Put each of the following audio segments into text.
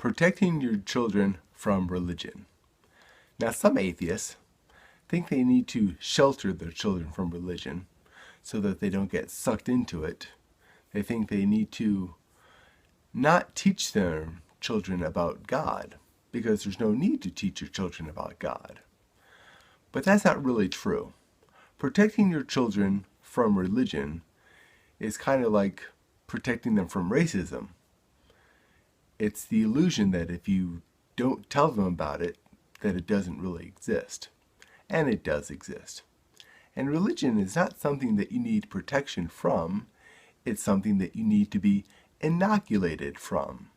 Protecting your children from religion. Now, some atheists think they need to shelter their children from religion so that they don't get sucked into it. They think they need to not teach their children about God because there's no need to teach your children about God. But that's not really true. Protecting your children from religion is kind of like protecting them from racism. It's the illusion that if you don't tell them about it, that it doesn't really exist. And it does exist. And religion is not something that you need protection from. It's something that you need to be inoculated from.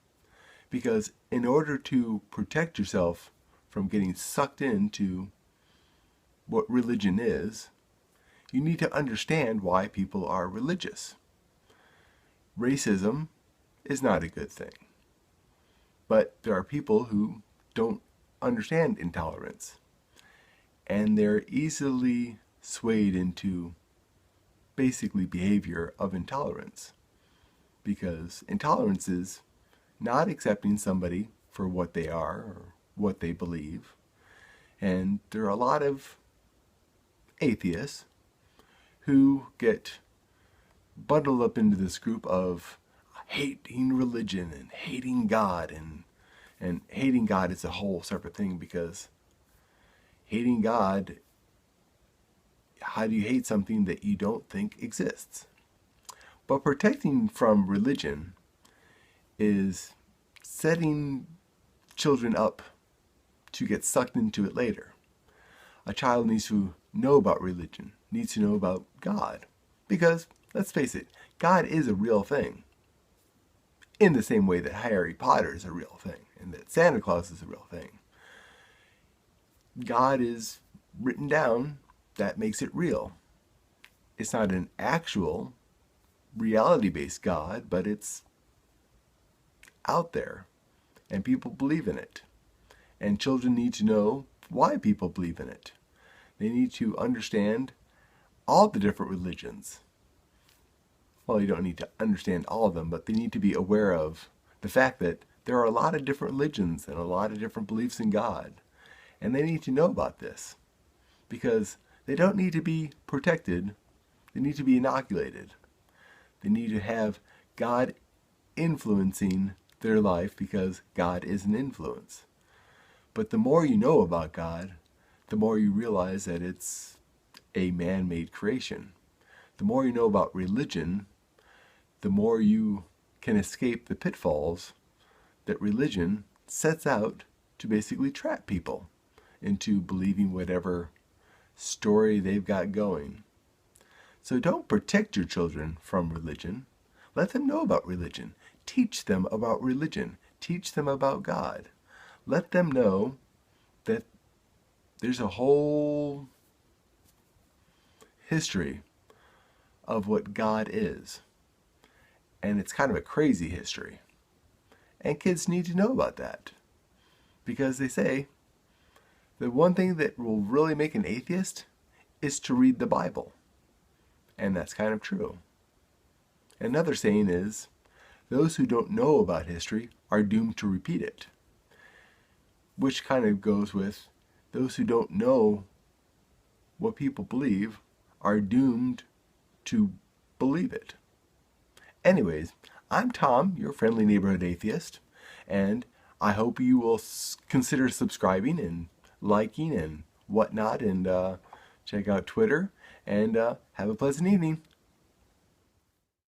Because in order to protect yourself from getting sucked into what religion is, you need to understand why people are religious. Racism is not a good thing. But there are people who don't understand intolerance. And they're easily swayed into basically behavior of intolerance. Because intolerance is not accepting somebody for what they are or what they believe. And there are a lot of atheists who get bundled up into this group of hating religion and hating God, and hating God is a whole separate thing, because hating God, how do you hate something that you don't think exists? But protecting from religion is setting children up to get sucked into it later. A child needs to know about religion, needs to know about God, because, let's face it, God is a real thing. In the same way that Harry Potter is a real thing, and that Santa Claus is a real thing. God is written down, that makes it real. It's not an actual, reality-based God, but it's out there, and people believe in it. And children need to know why people believe in it. They need to understand all the different religions. Well, you don't need to understand all of them, but they need to be aware of the fact that there are a lot of different religions and a lot of different beliefs in God. And they need to know about this, because they don't need to be protected. They need to be inoculated. They need to have God influencing their life, because God is an influence. But the more you know about God, the more you realize that it's a man-made creation. The more you know about religion, the more you can escape the pitfalls that religion sets out to basically trap people into believing whatever story they've got going. So don't protect your children from religion. Let them know about religion. Teach them about religion. Teach them about God. Let them know that there's a whole history of what God is. And it's kind of a crazy history. And kids need to know about that. Because they say the one thing that will really make an atheist is to read the Bible. And that's kind of true. Another saying is, those who don't know about history are doomed to repeat it. Which kind of goes with, those who don't know what people believe are doomed to believe it. Anyways, I'm Tom, your friendly neighborhood atheist, and I hope you will consider subscribing and liking and whatnot, and check out Twitter, and have a pleasant evening.